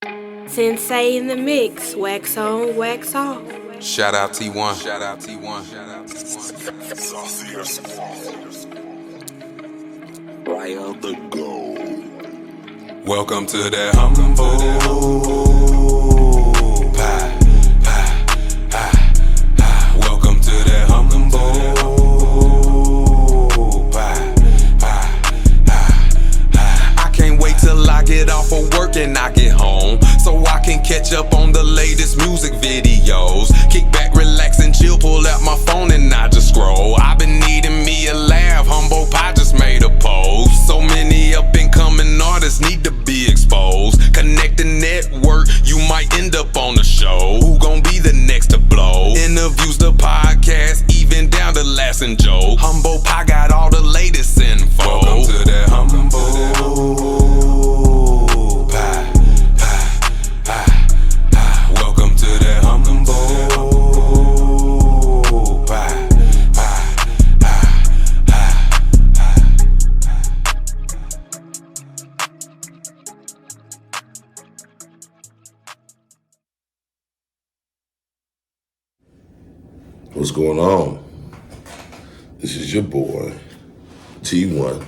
Sensei in the mix, wax on, wax off. Shout out T1. Shout out T1. Shout out T1. Right on the go. Welcome to that humble pie, pie, pie, pie. Welcome to that humble pie, pie, pie, pie. I can't wait till I get off of work and I get home, so I can catch up on the latest music videos. Kick back, relax, and chill. Pull out my phone and I just scroll. I've been needing me a laugh. Humble Pie just made a post. So many up and coming artists need to be exposed. Connect the network, you might end up on the show. Who gon' be the next to blow? Interviews, the podcast, even down to Lass and Joe. Humble Pie got all the latest info. Welcome to that humble pie, pie, pie, pie. Welcome to that humble pie, pie, pie, pie, pie. What's going on? This is your boy, T1,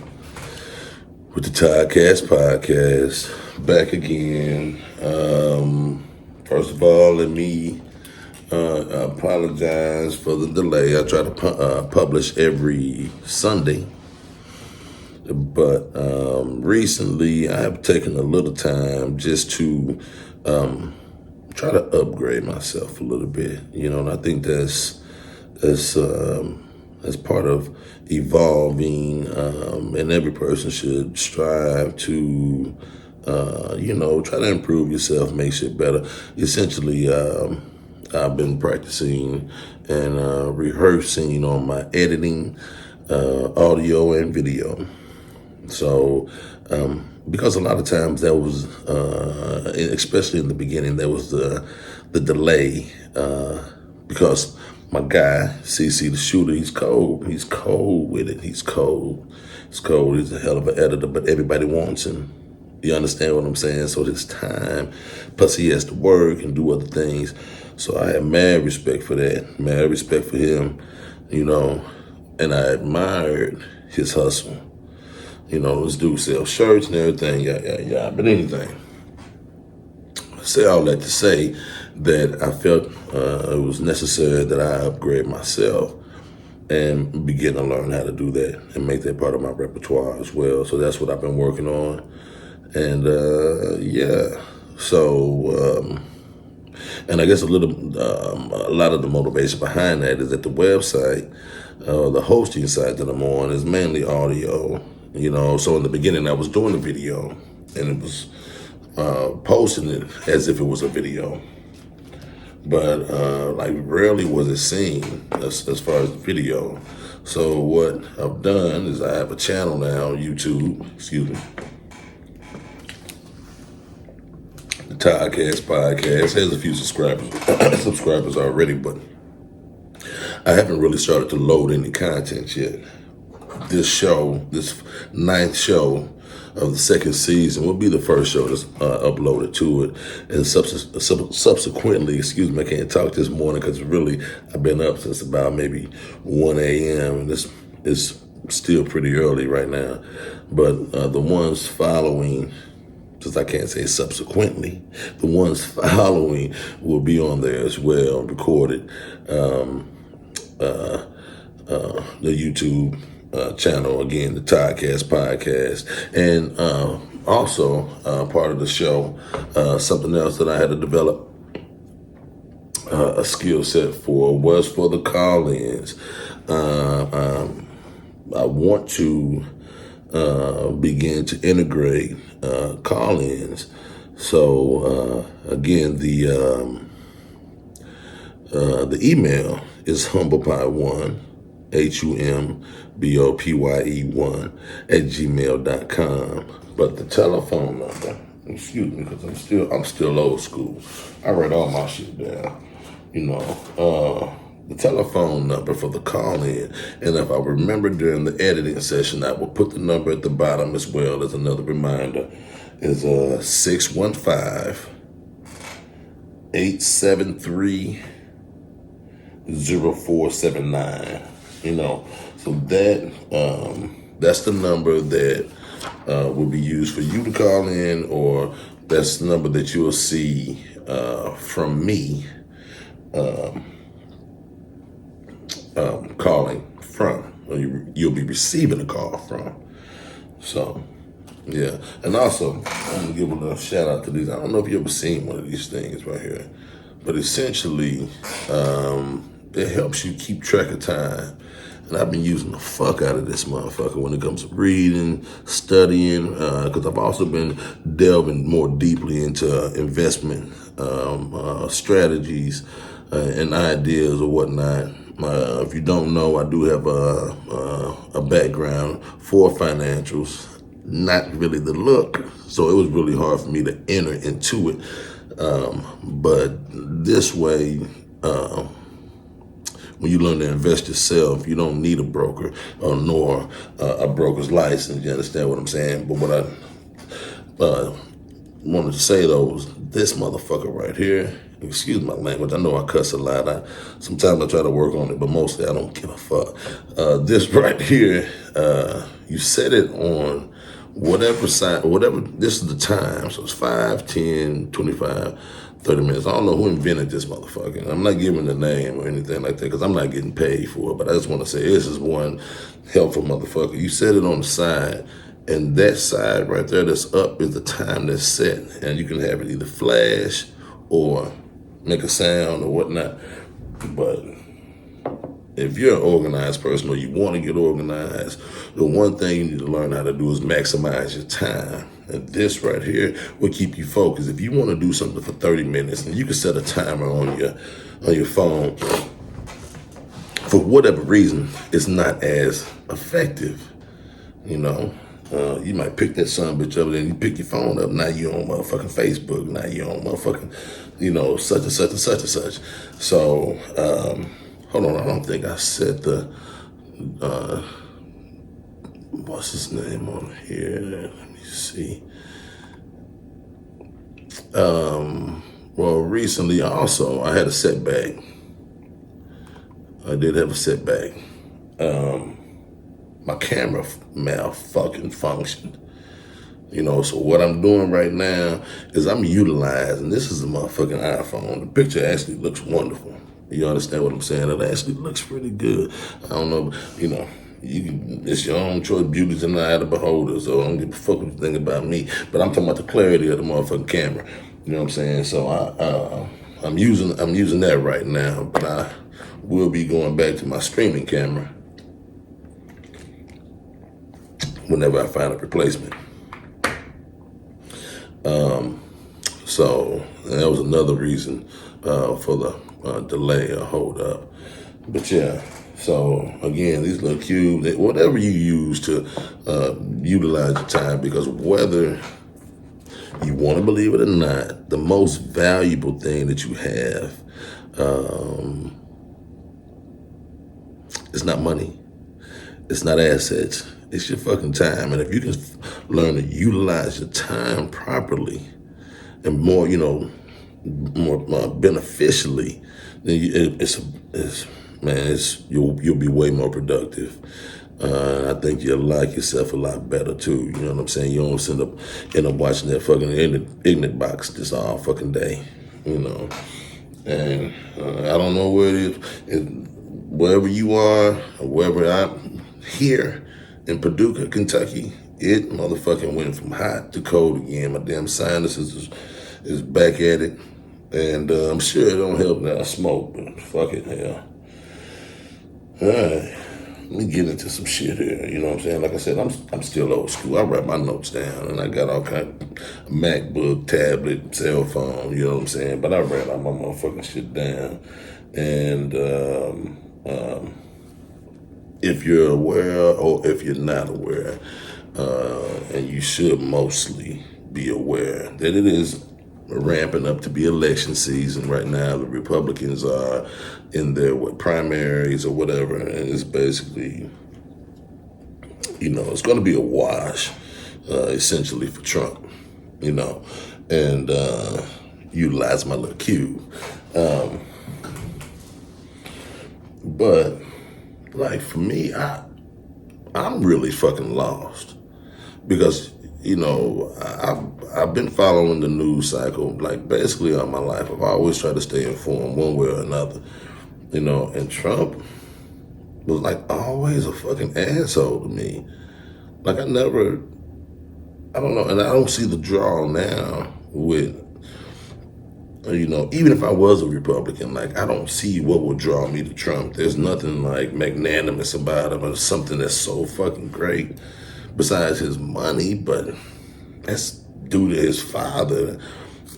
with the Toddcast Podcast, back again. First of all, let me apologize for the delay. I try to publish every Sunday, but recently I have taken a little time just to try to upgrade myself a little bit, and I think that's part of evolving, and every person should strive to, try to improve yourself, make shit better. Essentially, I've been practicing and rehearsing on my editing, audio and video. So, because a lot of times that was, especially in the beginning, there was the delay, because my guy, CC the shooter, he's cold. He's cold with it. He's cold. He's cold. He's a hell of an editor, but everybody wants him. You understand what I'm saying? So there's time. Plus he has to work and do other things. So I have mad respect for that. Mad respect for him, and I admired his hustle. This dude sells shirts and everything, yeah. But anything. I say all that to say that I felt it was necessary that I upgrade myself and begin to learn how to do that and make that part of my repertoire as well. So that's what I've been working on. And so and I guess a lot of the motivation behind that is that the website, the hosting site that I'm on is mainly audio. So in the beginning I was doing the video and it was posting it as if it was a video, but rarely was it seen as far as the video. So what I've done is I have a channel now on YouTube, the Toddcast Podcast. Has a few subscribers already, but I haven't really started to load any content yet. This ninth show of the second season will be the first show that's uploaded to it. And subsequently, I can't talk this morning because really I've been up since about maybe 1 a.m. and it's still pretty early right now. But the ones following, since I can't say subsequently, the ones following will be on there as well, recorded. The YouTube channel, again, the Toddcast Podcast, and also part of the show, something else that I had to develop a skill set for was for the call-ins. I want to begin to integrate call-ins. So again, the email is humblepie1, HUMBOPYE1 @gmail.com. But the telephone number, excuse me, because I'm still old school. I write all my shit down. The telephone number for the call-in, and if I remember during the editing session, I will put the number at the bottom as well as another reminder, is 615 873-0479. So that's the number that will be used for you to call in, or that's the number that you'll see from me calling from, or you'll be receiving a call from. So, yeah. And also, I'm going to give a little shout out to these. I don't know if you ever seen one of these things right here, but essentially, it helps you keep track of time. And I've been using the fuck out of this motherfucker when it comes to reading, studying, because I've also been delving more deeply into investment strategies and ideas or whatnot. If you don't know, I do have a background for financials, not really the look, so it was really hard for me to enter into it. But this way, when you learn to invest yourself, you don't need a broker nor a broker's license. You understand what I'm saying? But what I wanted to say though was this motherfucker right here. Excuse my language. I know I cuss a lot. Sometimes I try to work on it, but mostly I don't give a fuck. This right here, you set it on whatever side, whatever. This is the time. So it's 5, 10, 25. 30 minutes. I don't know who invented this motherfucker. I'm not giving the name or anything like that because I'm not getting paid for it. But I just want to say this is one helpful motherfucker. You set it on the side, and that side right there that's up is the time that's set. And you can have it either flash or make a sound or whatnot. But if you're an organized person or you want to get organized, the one thing you need to learn how to do is maximize your time. And this right here will keep you focused. If you want to do something for 30 minutes, and you can set a timer on your phone, for whatever reason, it's not as effective. You might pick that son bitch up, and then you pick your phone up. Now you're on motherfucking Facebook. Now you're on motherfucking, such and such and such and such. So, hold on, I don't think I set the, what's his name on here? Let me see. Well, recently also, I had a setback. I did have a setback. My camera functioned. So what I'm doing right now is I'm utilizing, this is a motherfucking iPhone. The picture actually looks wonderful. You understand what I'm saying? It actually looks pretty good. I don't know, it's your own choice. Beauty's in the eye of the beholder, so I don't give a fuck what you think about me. But I'm talking about the clarity of the motherfucking camera. You know what I'm saying? So I'm using that right now, but I will be going back to my streaming camera whenever I find a replacement. So that was another reason for the delay or hold up. But yeah, so again, these little cubes, whatever you use to utilize your time, because whether you want to believe it or not, the most valuable thing that you have is not money. It's not assets. It's your fucking time. And if you can learn to utilize your time properly and more, more beneficially, then you'll be way more productive. I think you'll like yourself a lot better too. You know what I'm saying? You don't end up watching that fucking ignorant box just all fucking day. And I don't know where it is. Wherever you are, or wherever I'm here in Paducah, Kentucky, it motherfucking went from hot to cold again. My damn sinuses is back at it. And I'm sure it don't help that I smoke, but fuck it, hell. All right, let me get into some shit here. You know what I'm saying? Like I said, I'm still old school. I write my notes down, and I got all kind of MacBook, tablet, cell phone. You know what I'm saying? But I write all my motherfucking shit down. And if you're aware or if you're not aware, and you should mostly be aware that it is ramping up to be election season right now. The Republicans are in their primaries or whatever, and it's basically, it's going to be a wash, essentially for Trump, and utilize my little cube. But like for me, I'm really fucking lost because I've been following the news cycle like basically all my life. I've always tried to stay informed one way or another, and Trump was like always a fucking asshole to me. Like I don't know, and I don't see the draw now with, even if I was a Republican, like I don't see what would draw me to Trump. There's nothing like magnanimous about him or something that's so fucking great besides his money, but that's due to his father.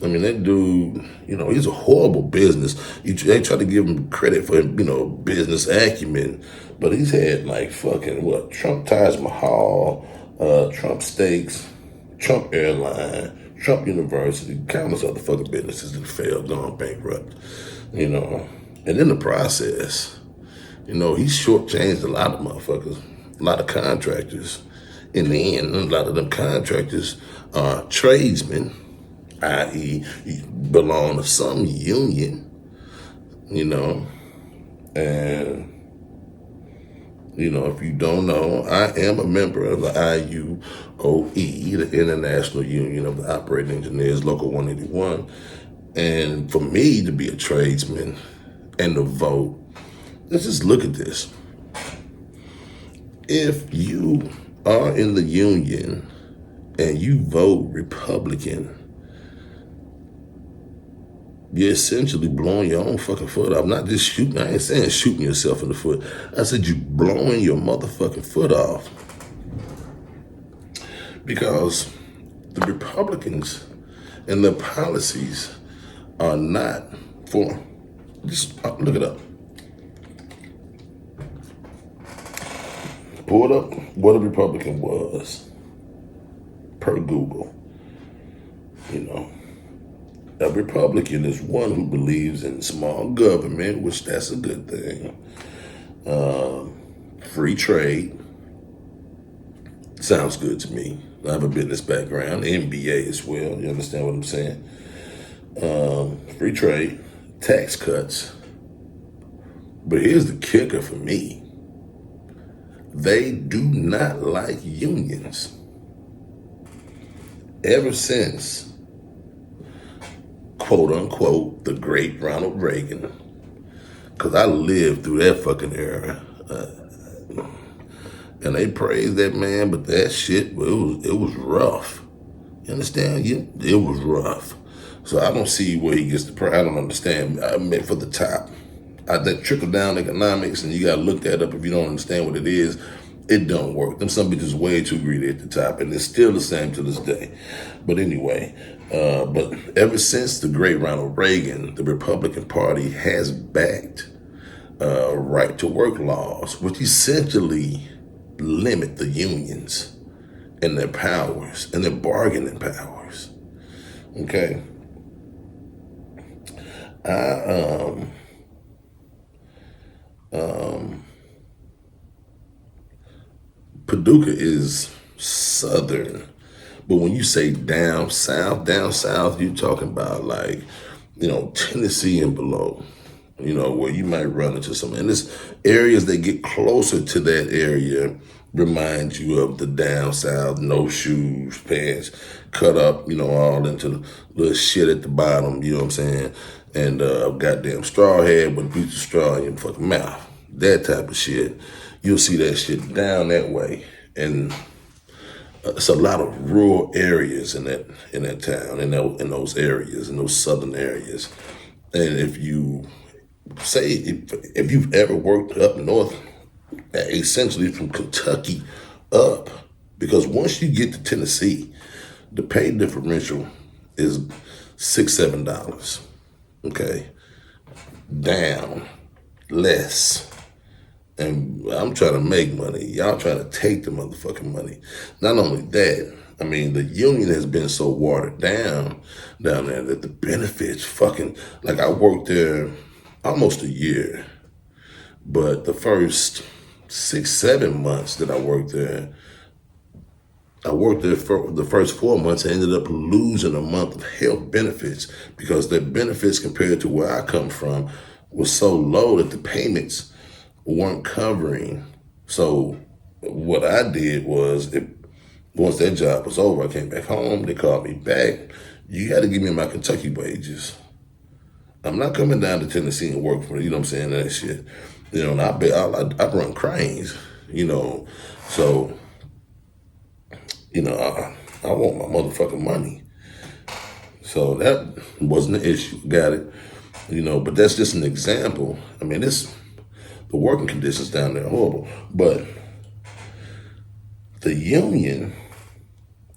I mean, that dude, he's a horrible business. They try to give him credit for, business acumen, but he's had like fucking Trump Taj Mahal, Trump Steaks, Trump Airline, Trump University, countless other fucking businesses that failed, gone bankrupt, And in the process, he shortchanged a lot of motherfuckers, a lot of contractors. In the end, a lot of them contractors are tradesmen, i.e., belong to some union, and if you don't know, I am a member of the IUOE, the International Union of the Operating Engineers, Local 181. And for me to be a tradesman and to vote, let's just look at this. If you are in the union and you vote Republican, you're essentially blowing your own fucking foot off. Not just shooting, I ain't saying shooting yourself in the foot. I said you blowing your motherfucking foot off. Because the Republicans and their policies are not for, just look it up. Pull up what a Republican was per Google, A Republican is one who believes in small government, which that's a good thing. Free trade. Sounds good to me. I have a business background, MBA as well. You understand what I'm saying? Free trade, tax cuts. But here's the kicker for me. They do not like unions. Ever since, quote unquote, the great Ronald Reagan, because I lived through that fucking era. And they praised that man, but that shit, it was rough. You understand? It was rough. So I don't see where he gets the praise. I don't understand. I meant for the top. That trickle down economics, and you gotta look that up if you don't understand what it is. It don't work. Them some bitches way too greedy at the top, and it's still the same to this day. But anyway, but ever since the great Ronald Reagan, the Republican Party has backed right to work laws, which essentially limit the unions and their powers and their bargaining powers. Okay. Paducah is southern, but when you say down south, you're talking about like, Tennessee and below, where you might run into some, and it's areas that get closer to that area remind you of the down south, no shoes, pants, cut up, all into the little shit at the bottom, you know what I'm saying? And goddamn straw head with a piece of straw in your fucking mouth. That type of shit. You'll see that shit down that way. And it's a lot of rural areas in that town, in those areas, in those southern areas. And if you say, if you've ever worked up north, essentially from Kentucky up, because once you get to Tennessee, the pay differential is $6-7. Okay, down less. And I'm trying to make money. Y'all trying to take the motherfucking money. Not only that, I mean, the union has been so watered down there that the benefits fucking, like I worked there almost a year, but the first 6-7 months that I worked there, I worked there for the first 4 months. I ended up losing a month of health benefits because the benefits compared to where I come from was so low that the payments weren't covering. So what I did was, once that job was over, I came back home. They called me back. You got to give me my Kentucky wages. I'm not coming down to Tennessee and work for, you know what I'm saying, that shit. You know, and I run cranes, you know. So, you know, I want my motherfucking money. So that wasn't the issue. Got it. You know, but that's just an example. I mean, the working conditions down there are horrible. But the union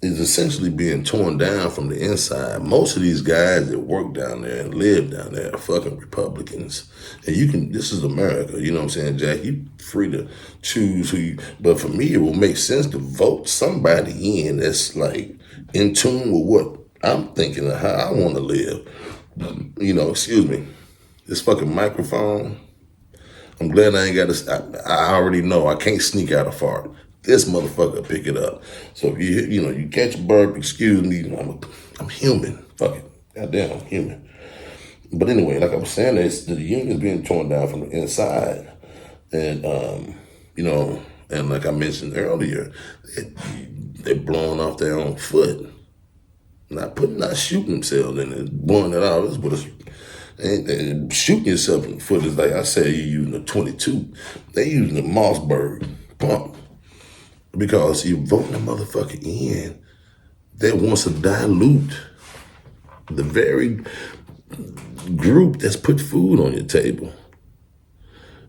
is essentially being torn down from the inside. Most of these guys that work down there and live down there are fucking Republicans. And this is America, you know what I'm saying, Jack? You free to choose but for me, it will make sense to vote somebody in that's like in tune with what I'm thinking of how I want to live. You know, excuse me, this fucking microphone, I'm glad I ain't got to, I already know I can't sneak out a fart. This motherfucker pick it up. So if you catch a burp, excuse me, I'm human. Fuck it. Goddamn, I'm human. But anyway, like I was saying, the union's being torn down from the inside. And, you know, and like I mentioned earlier, they're blowing off their own foot. Not shooting themselves in it, blowing it out. And shooting yourself in the foot is like I said, you're using a 22. They using a Mossberg pump. Because you're voting a motherfucker in that wants to dilute the very group that's put food on your table.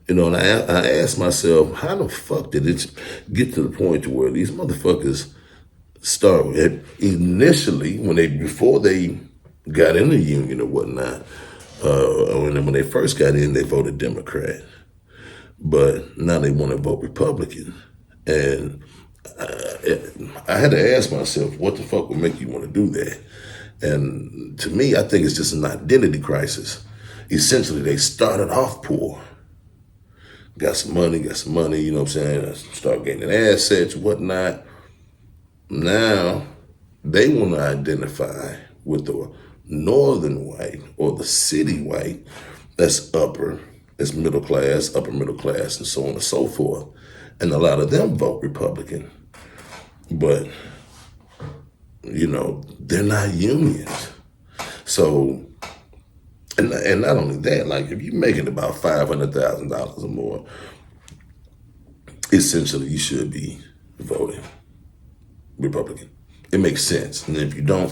You know, and I asked myself, how the fuck did it get to the point to where these motherfuckers started initially before they got in the union or whatnot, when they first got in, they voted Democrat. But now they want to vote Republican. And I had to ask myself, what the fuck would make you want to do that? And to me, I think it's just an identity crisis. Essentially, they started off poor. Got some money, you know what I'm saying? Start gaining assets, whatnot. Now, they want to identify with the northern white or the city white that's that's middle class, upper middle class, and so on and so forth. And a lot of them vote Republican. But, you know, they're not unions. So, and not only that, like if you're making about $500,000 or more, essentially you should be voting Republican. It makes sense. And if you don't,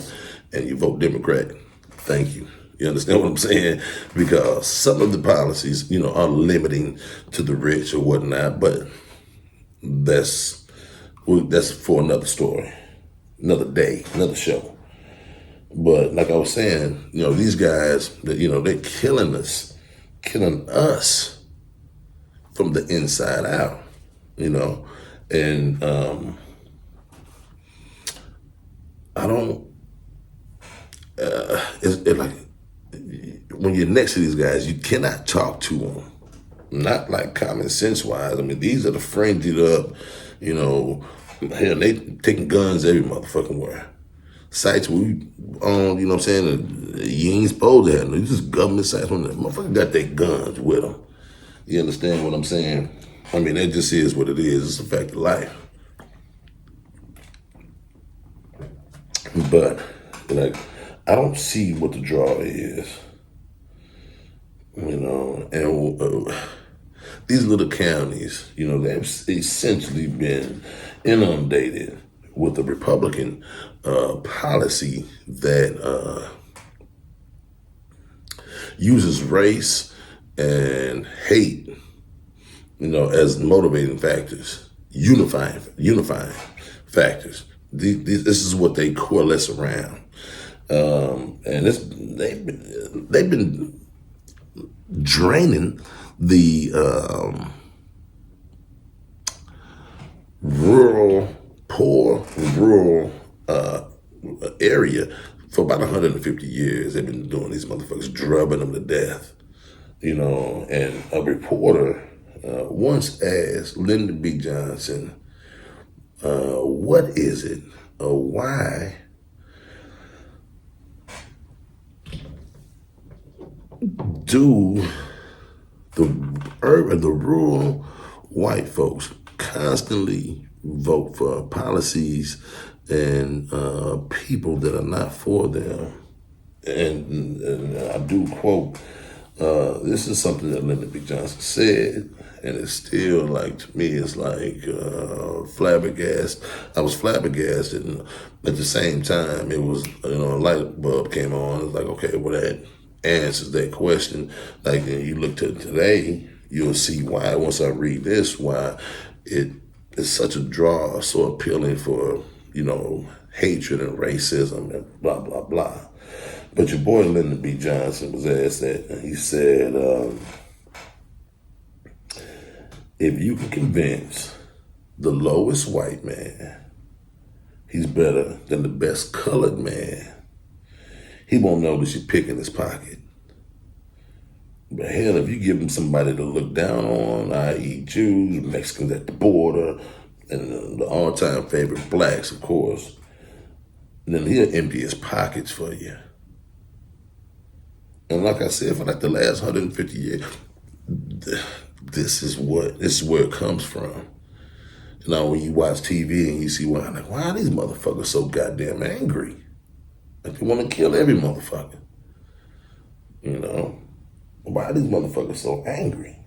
and you vote Democrat, thank you. You understand what I'm saying? Because some of the policies, you know, are limiting to the rich or whatnot, but that's for another story, another day, another show. But like I was saying, you know, these guys, you know, they're killing us from the inside out, you know, and I don't. It's like when you're next to these guys, you cannot talk to them. Not like common sense wise. I mean, these are the fringied up, you know, hell, they taking guns every motherfucking where. Sites we own, you know what I'm saying, you ain't supposed to have them. These just government sites when the motherfuckers got their guns with them. You understand what I'm saying? I mean, that just is what it is. It's a fact of life. But, like, I don't see what the draw is. You know, and these little counties, you know, they've essentially been inundated with the Republican policy that uses race and hate, you know, as motivating factors, unifying factors. This is what they coalesce around, and they've been draining the poor rural area for about 150 years. They've been doing these motherfuckers, drubbing them to death, you know. And a reporter once asked Lyndon B. Johnson, What is it, or why do the rural white folks constantly vote for policies and people that are not for them? And I do quote, this is something that Lyndon B. Johnson said, and it's still like, to me, it's like flabbergasted. I was flabbergasted, and at the same time, it was, a light bulb came on. It's like, okay, well, that answers that question. Like, you look to today, you'll see why, once I read this, why it is such a draw, so appealing for, hatred and racism and blah, blah, blah. But your boy Lyndon B. Johnson was asked that, and he said, if you can convince the lowest white man he's better than the best colored man, he won't notice you picking his pocket. But hell, if you give him somebody to look down on, i.e. Jews, Mexicans at the border, and the all-time favorite blacks, of course, then he'll empty his pockets for you. And like I said, for like the last 150 years, this is where it comes from. When you watch TV and you see why are these motherfuckers so goddamn angry? Like they want to kill every motherfucker. Why are these motherfuckers so angry?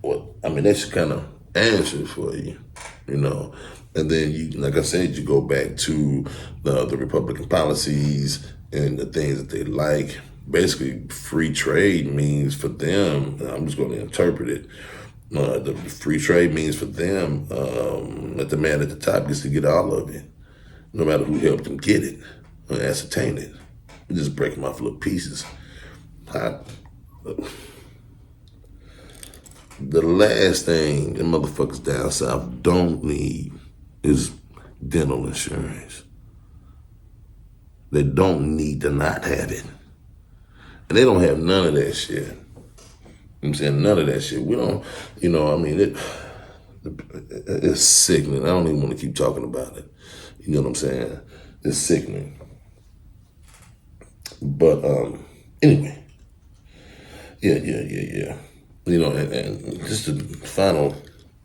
Well, that should kind of answer it for you, And then you, like I said, you go back to the Republican policies and the things that they like. Basically, free trade means for them, I'm just going to interpret it, the free trade means for them that the man at the top gets to get all of it, no matter who helped him get it or ascertain it. You just break them off little pieces. The last thing the motherfuckers down south don't need is dental insurance. They don't need to not have it. And they don't have none of that shit. I'm saying none of that shit. We don't, it's sickening. I don't even want to keep talking about it. You know what I'm saying? It's sickening. But anyway, yeah. And just the final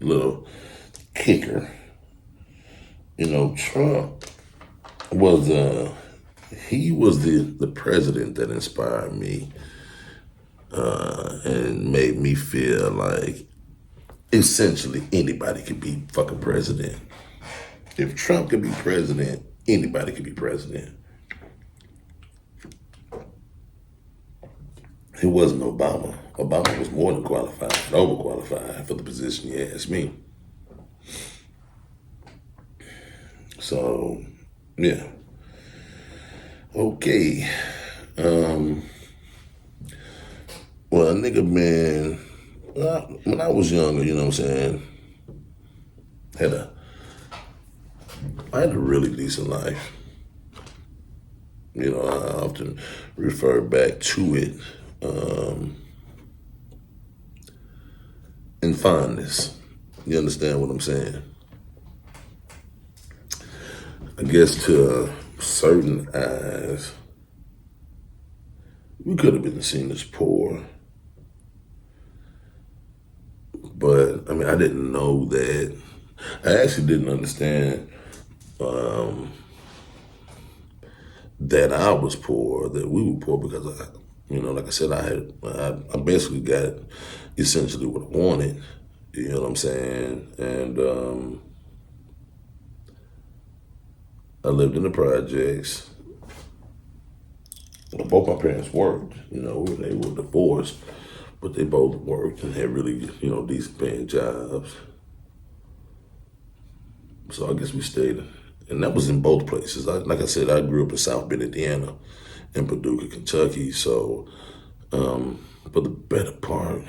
little kicker. Trump was he was the president that inspired me and made me feel like essentially anybody could be fucking president. If Trump could be president, anybody could be president. It wasn't Obama. Obama was more than qualified, overqualified for the position, you ask me. So, yeah. Okay. Well, a nigga, man, when I was younger, you know what I'm saying, I had a really decent life. I often refer back to it in fondness. You understand what I'm saying? I guess to certain eyes, we could have been seen as poor. But, I didn't know that. I actually didn't understand that I was poor, that we were poor, because like I said, I basically got essentially what I wanted. You know what I'm saying? And I lived in the projects. Well, both my parents worked. They were divorced, but they both worked and had really, decent paying jobs. So I guess we stayed, and that was in both places. Like I said, I grew up in South Bend, Indiana, and Paducah, Kentucky. So, for the better part,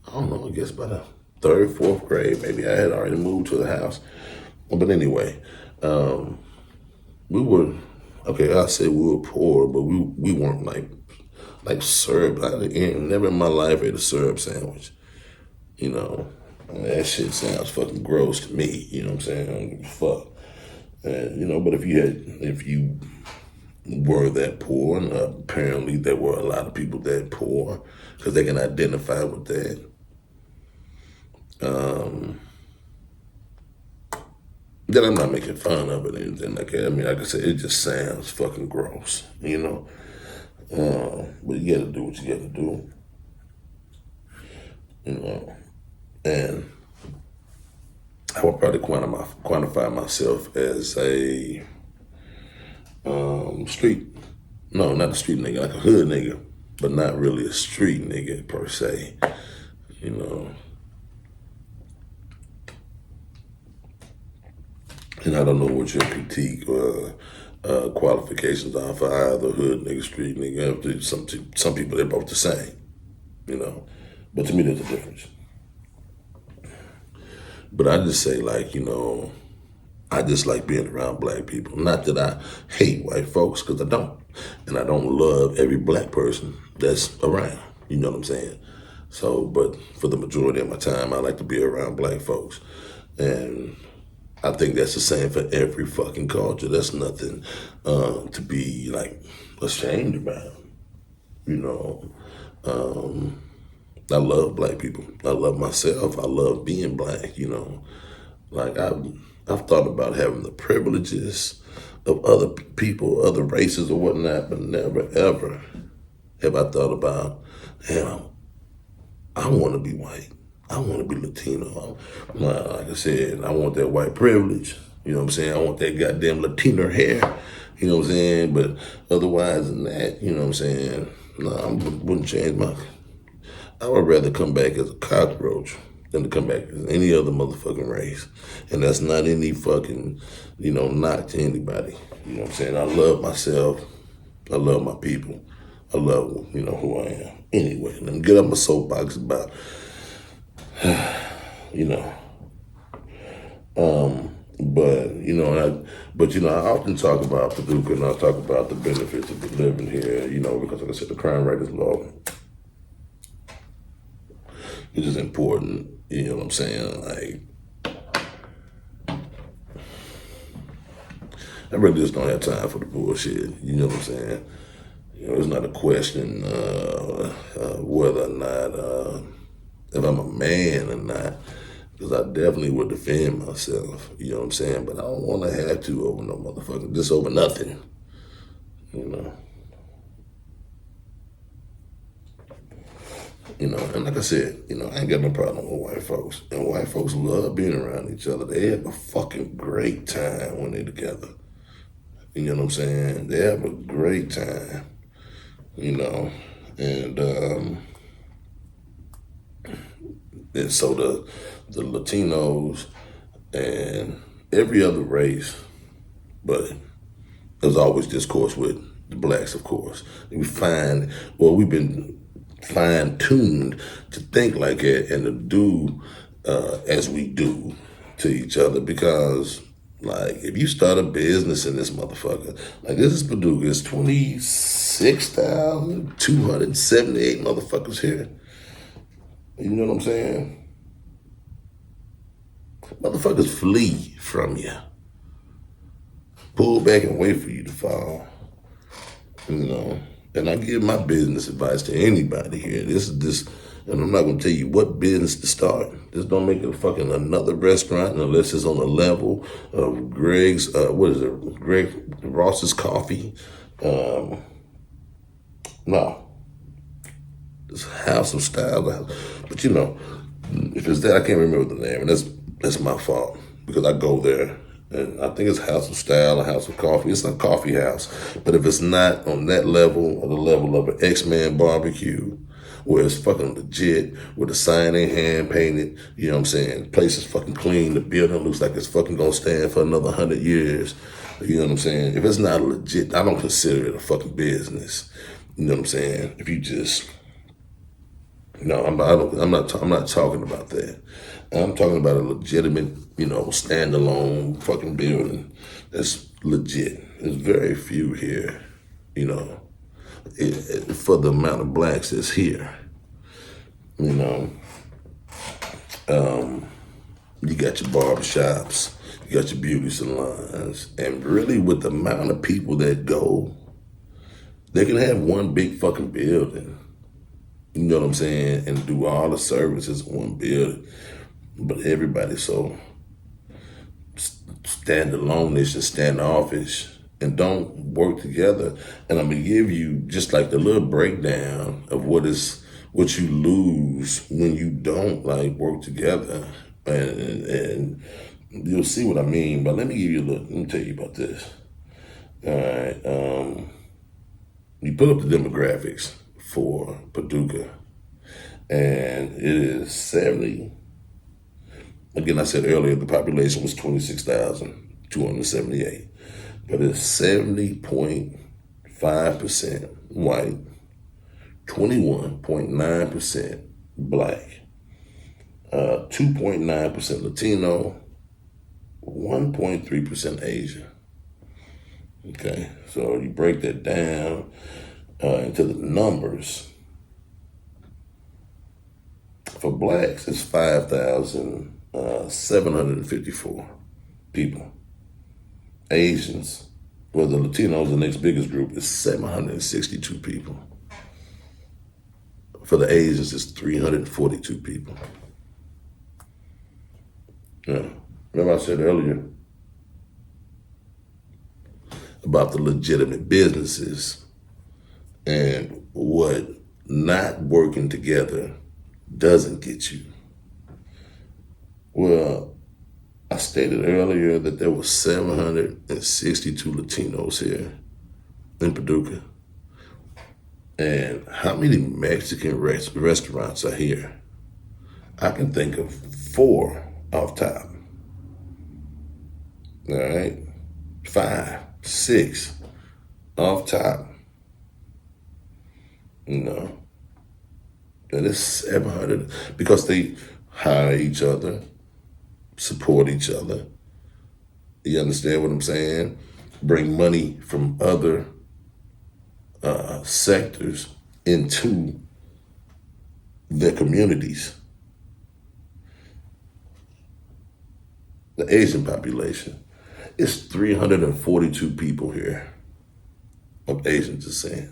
I don't know, I guess by the third, fourth grade, maybe I had already moved to the house. But anyway, we were, I said we were poor, but we weren't like syrup. I never in my life ate a syrup sandwich. That shit sounds fucking gross to me. You know what I'm saying? I don't give a fuck. And, you know, but if you were that poor, and apparently there were a lot of people that poor, because they can identify with that. Then I'm not making fun of it or anything like that. I mean, like I said, it just sounds fucking gross, you know? But you gotta do what you gotta do, you know? And I would probably quantify myself as a not a street nigga, like a hood nigga, but not really a street nigga per se, you know? And I don't know what your critique or qualifications are for either hood nigga, street nigga. Some people, they're both the same, you know. But to me, there's a difference. But I just say, like, you know, I just like being around black people. Not that I hate white folks, because I don't. And I don't love every black person that's around. You know what I'm saying? So, but for the majority of my time, I like to be around black folks. And I think that's the same for every fucking culture. That's nothing to be, like, ashamed about. You know, I love black people. I love myself. I love being black, you know. Like, I've thought about having the privileges of other people, other races or whatnot, but never, ever have I thought about, damn, I want to be white. I want to be Latino. Like I said, I want that white privilege. You know what I'm saying? I want that goddamn Latino hair. You know what I'm saying? But otherwise than that, you know what I'm saying? No, I wouldn't change my... I would rather come back as a cockroach than to come back as any other motherfucking race. And that's not any fucking, you know, knock to anybody. You know what I'm saying? I love myself. I love my people. I love, you know, who I am. Anyway, let me get up my soapbox about... you know, but I often talk about Paducah, and I talk about the benefits of living here, you know, because like I said, the crime rate is low. It's just important, you know what I'm saying? Like, I really just don't have time for the bullshit, you know what I'm saying? You know, it's not a question whether or not if I'm a man or not, because I definitely would defend myself, you know what I'm saying? But I don't want to have to over no motherfucker, just over nothing, you know? You know, and like I said, you know, I ain't got no problem with white folks. And white folks love being around each other. They have a fucking great time when they're together. You know what I'm saying? They have a great time, you know? And so the Latinos and every other race, but there's always discourse with the blacks, of course. We've been fine-tuned to think like that and to do as we do to each other, because, like, if you start a business in this motherfucker, like, this is Paducah, it's 26,278 motherfuckers here. You know what I'm saying? Motherfuckers flee from you. Pull back and wait for you to fall. You know? And I give my business advice to anybody here. And I'm not gonna tell you what business to start. Just don't make it a fucking another restaurant unless it's on the level of Greg Ross's Coffee. No. It's House of Style. But you know, if it's that, I can't remember the name, and that's my fault, because I go there and I think it's House of Style or House of Coffee. It's a coffee house. But if it's not on that level, or the level of an X-Man barbecue, where it's fucking legit, where the sign ain't hand painted, you know what I'm saying? The place is fucking clean. The building looks like it's fucking gonna stand for another 100 years. You know what I'm saying? If it's not legit, I don't consider it a fucking business. You know what I'm saying? If you just... No, I'm not talking about that. I'm talking about a legitimate, you know, standalone fucking building that's legit. There's very few here, you know, for the amount of blacks that's here, you know. You got your barbershops, you got your beauty salons, and really with the amount of people that go, they can have one big fucking building. You know what I'm saying? And do all the services in one building. But everybody's so standalone-ish and standoffish and don't work together. And I'm gonna give you just like the little breakdown of what you lose when you don't like work together. And you'll see what I mean. But let me tell you about this. All right. You put up the demographics for Paducah, and it is 70. Again, I said earlier the population was 26,278, but it's 70.5% white, 21.9% black, 2.9% Latino, 1.3% Asian. Okay, so you break that down into the numbers. For blacks, it's 5,754 people. Asians, well, the Latinos, the next biggest group, is 762 people. For the Asians, it's 342 people. Yeah. Remember I said earlier about the legitimate businesses and what not working together doesn't get you. Well, I stated earlier that there were 762 Latinos here in Paducah. And how many Mexican restaurants are here? I can think of 4 off top. All right? 5, 6 off top. And it's 700 because they hire each other, support each other. You understand what I'm saying? Bring money from other sectors into their communities. The Asian population is 342 people here of Asian descent.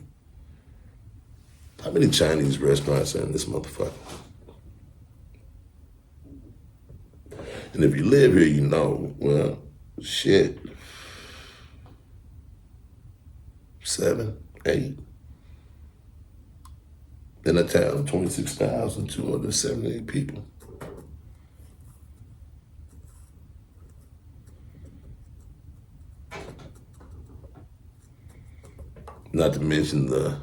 How many Chinese restaurants are in this motherfucker? And if you live here, you know, well, shit, 7, 8. In a town of 26,278 people. Not to mention the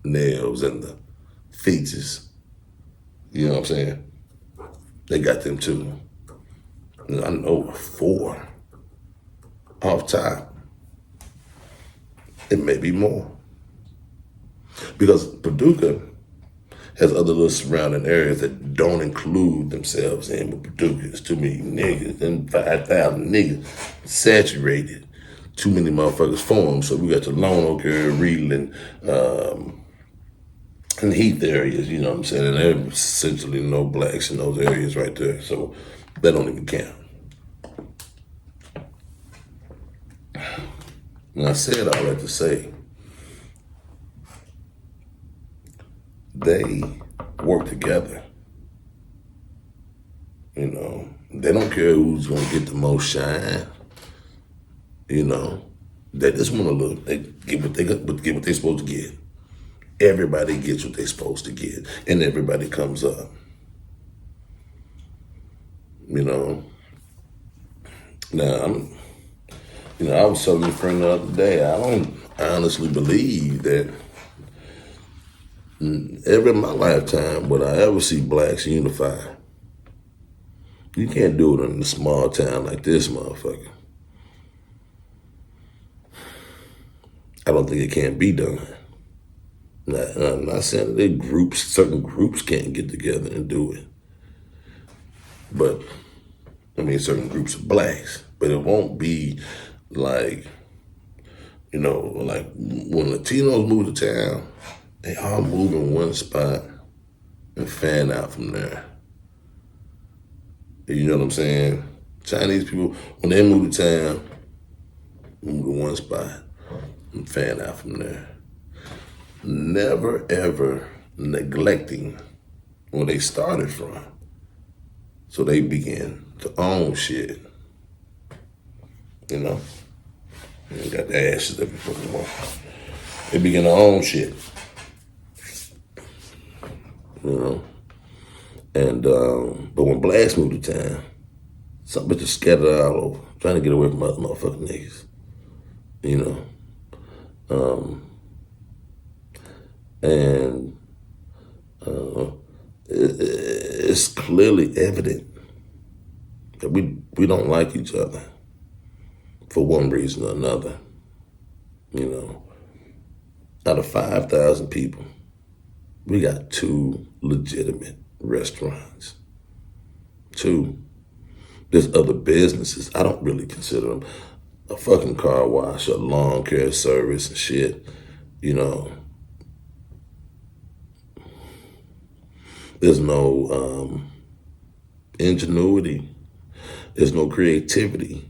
nails and the features. You know what I'm saying? They got them too. And I know 4 off top. It may be more. Because Paducah has other little surrounding areas that don't include themselves in, but Paducah is too many niggas and 5,000 niggas saturated. Too many motherfuckers for them. So we got the Lone Oak area, Reedland, and Heath areas, you know what I'm saying? And there's essentially no blacks in those areas right there. So that don't even count. And I said all that to say, they work together. You know, they don't care who's gonna get the most shine. You know, they just want to look. They get what they're supposed to get. Everybody gets what they're supposed to get, and everybody comes up. You know. Now I was telling a friend the other day. I don't honestly believe that ever in my lifetime would I ever see blacks unify. You can't do it in a small town like this, motherfucker. I don't think it can be done. I'm not saying that certain groups can't get together and do it. But, I mean, certain groups of blacks. But it won't be like, you know, like when Latinos move to town, they all move in one spot and fan out from there. You know what I'm saying? Chinese people, when they move to town, move to one spot and fan out from there. Never ever neglecting where they started from. So they begin to own shit. You know? They got the ashes every fucking morning. They begin to own shit. You know? And, but when blacks moved to town, some bitches scattered all over, trying to get away from other motherfucking niggas. You know? And it's clearly evident that we don't like each other for one reason or another. You know, out of 5,000 people, we got 2 legitimate restaurants. 2. There's other businesses. I don't really consider them a fucking car wash, a lawn care service and shit. You know, there's no ingenuity. There's no creativity.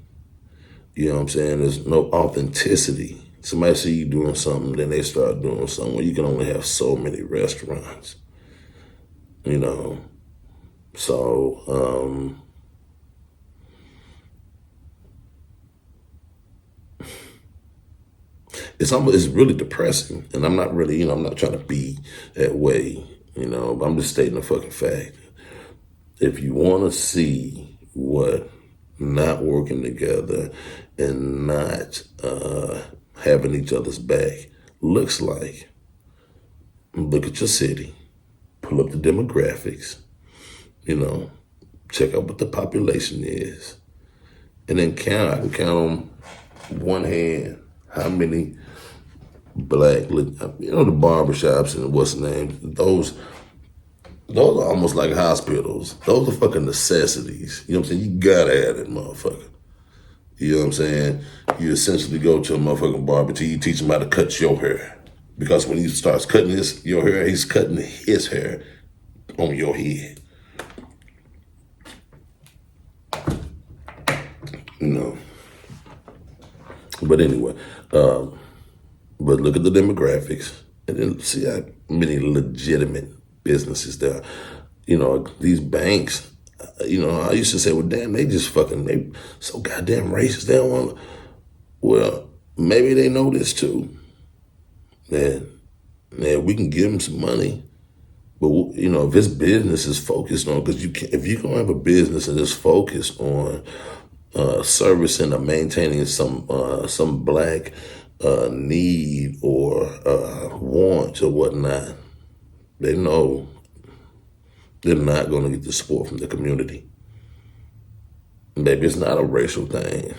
You know what I'm saying? There's no authenticity. Somebody see you doing something, then they start doing something. Well, you can only have so many restaurants. You know? So, it's really depressing. And I'm not really, I'm not trying to be that way, but I'm just stating a fucking fact. If you want to see what not working together and not having each other's back looks like, look at your city, pull up the demographics, check out what the population is, and then count. I can count on one hand how many black, the barbershops and what's the name, those are almost like hospitals. Those are fucking necessities. You know what I'm saying? You gotta have that motherfucker. You know what I'm saying? You essentially go to a motherfucking barber, you teach him how to cut your hair. Because when he starts cutting your hair, he's cutting his hair on your head. But anyway, but look at the demographics and then see how many legitimate businesses there are. These banks, I used to say, well, damn, they so goddamn racist. They don't want to. Well, maybe they know this too. Man, we can give them some money. But, if this business is focused on, because if you're going to have a business and it's focused on servicing or maintaining some black need or want or whatnot, they know they're not going to get the support from the community. Maybe it's not a racial thing,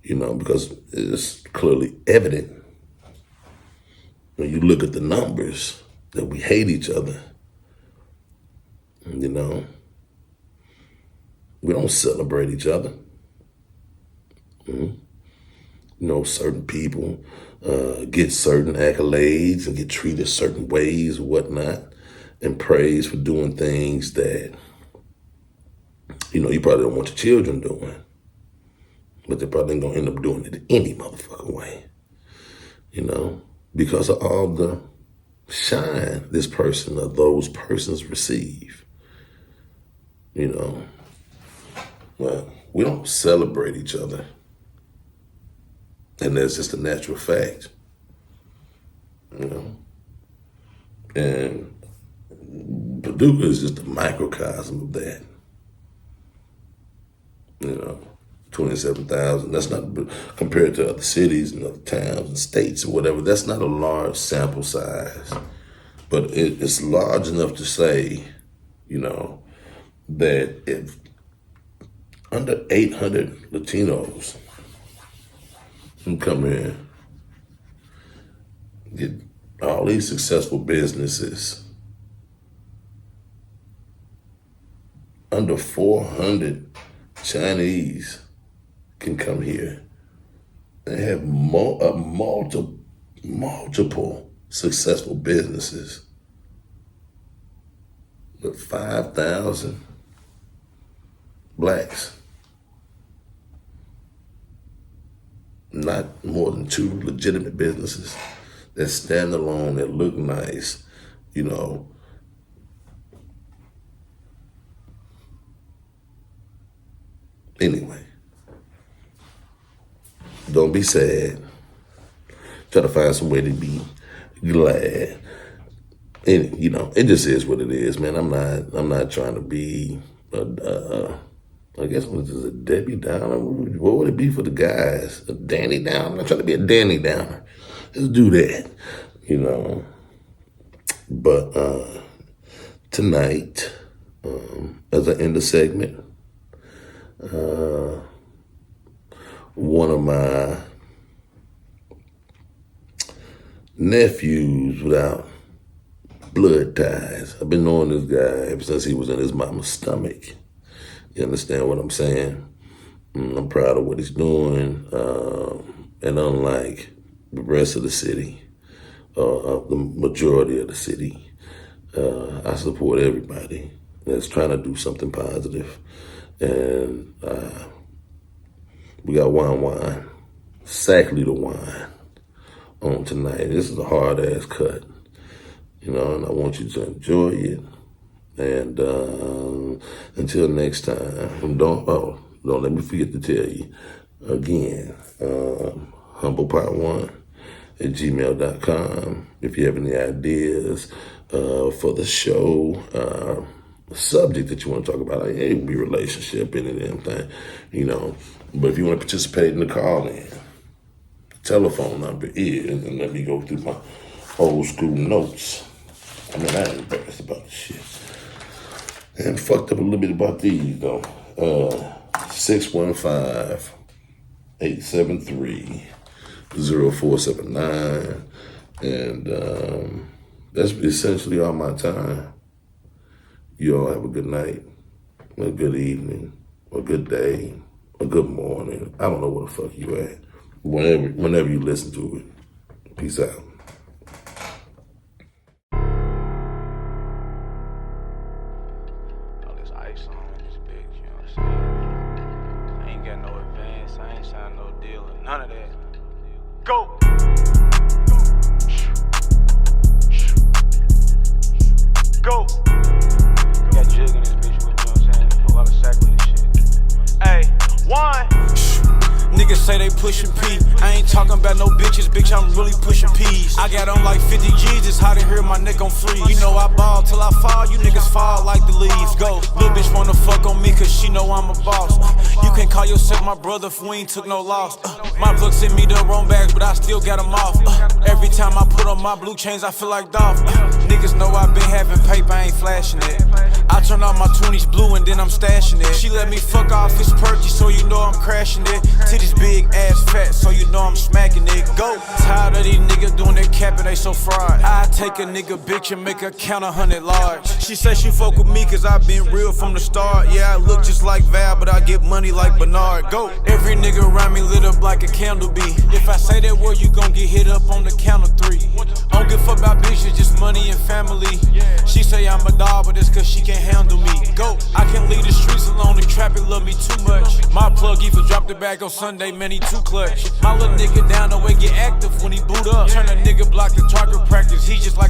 because it's clearly evident when you look at the numbers that we hate each other. We don't celebrate each other. Certain people get certain accolades and get treated certain ways or whatnot, and praised for doing things that, you probably don't want your children doing, but they're probably going to end up doing it any motherfucking way, because of all the shine this person or those persons receive. Well, we don't celebrate each other. And that's just a natural fact. And Paducah is just a microcosm of that. 27,000. That's not, compared to other cities and other towns and states or whatever, that's not a large sample size. But it's large enough to say, that if under 800 Latinos can come here, get all these successful businesses, under 400 Chinese can come here and have multiple successful businesses. But 5,000 blacks. Not more than 2 legitimate businesses that stand alone, that look nice, you know. Anyway, don't be sad. Try to find some way to be glad. And, you know, it just is what it is, man. I'm not trying to be I guess what is a Debbie Downer? What would it be for the guys? A Danny Downer? I'm not trying to be a Danny Downer. Let's do that, you know. But tonight, as I end the segment, one of my nephews without blood ties. I've been knowing this guy ever since he was in his mama's stomach. You understand what I'm saying? I'm proud of what he's doing. And unlike the rest of the city, the majority of the city, I support everybody that's trying to do something positive. And we got wine, Sackleader wine on tonight. This is a hard ass cut, you know, and I want you to enjoy it. And until next time, don't let me forget to tell you again, humblepot1@gmail.com. If you have any ideas for the show, subject that you want to talk about, like, it could be relationship, any damn thing, you know. But if you want to participate in the call in, the telephone number is, and let me go through my old school notes. I mean, I ain't embarrassed about this shit. And fucked up a little bit about these, though. 615-873-0479. And that's essentially all my time. You all have a good night, a good evening, a good day, a good morning. I don't know where the fuck you at. Whenever you listen to it. Peace out. None of that. Go! Go! Got jug in this bitch with, you know what I'm saying? A lot of Sackleader shit. Hey, one! Niggas say they pushing P. I ain't talking about no bitches, bitch, I'm really pushing P's. I got on like 50 G's, it's hot to hear my neck on free. You know I ball till I fall, you niggas fall like the leaves. Go, little bitch wanna fuck on me cause she know I'm a boss. You can call yourself my brother if we ain't took no loss. My plug sent me the wrong bags, but I still got them off. Every time I put on my blue chains, I feel like Dolph. Niggas know I been having paper, I ain't flashing it. I turn on my 20s blue and then I'm stashing it. She let me fuck off his perky, so you know I'm crashing it. Titties big, ass fat, so you know I'm smacking it. Go! Tired of these niggas doing their cap and they so fried. I take a nigga bitch and make her count 100 large. She said she fuck with me cause I been real from the start. Yeah, I look just like Val, but I get money like Bernard. Go! Every nigga around me lit up like a candle bee. If I say that word, you gon' get hit up on the count of 3. I don't give a fuck about bitches, just money and family. She say I'm a dog, but it's cause she can't handle me. Go! I can leave the streets alone, the trap it love me too much. My plug even dropped the bag on Sunday, man, he too clutch. My little nigga down the way get active when he boot up. Turn a nigga block to target practice, he just like